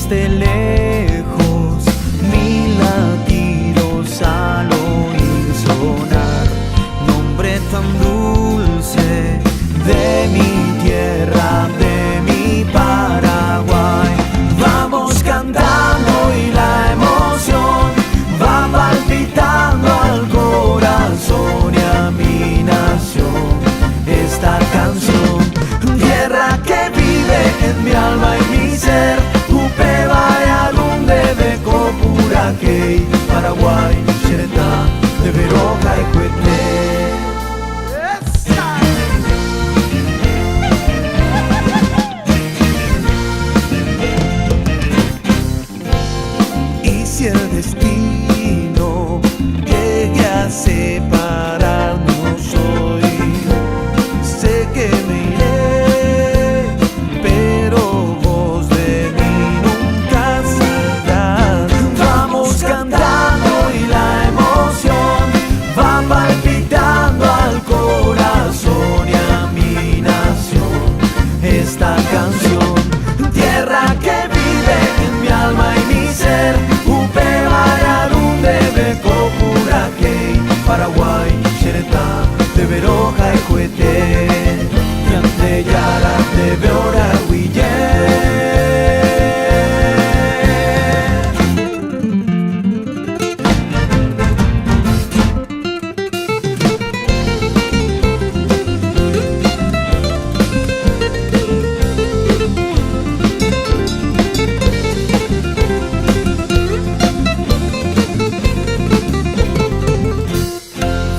desde lejos mi latidos al oír sonar, nombre tan dulce de mi tierra, de mi Paraguay. Vamos cantando y la emoción va palpitando al corazón y a mi nación. Esta canción, tierra que vive en mi alma y mi ser, Upe Bayarunde de Copuraquey, Paraguay, Xeretá, de Veroca y Cuete. Y si el destino llegue a separarnos hoy, sé que me iré, pero vos de mí nunca saldrás. Vamos cantando y la emoción va palpitando al corazón y a mi nación. Esta canción, tierra que vive en mi alma y mi ser, Upe Bayarunde de Copuraquey, Paraguay, Xeretá, de Veroja y Cuete, Llante Yara de Beora Huille.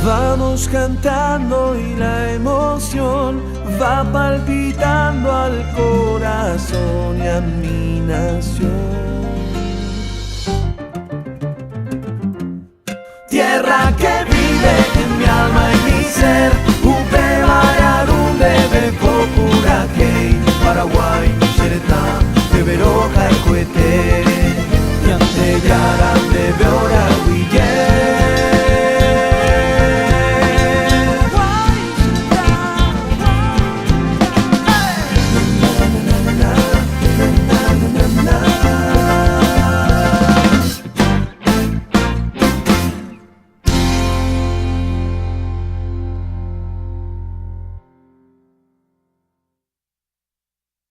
Vamos cantando y la emoción va palpitando al corazón y a mi nación. Tierra que vive en mi alma y mi ser, Upe Bayarunde de Copuraquey,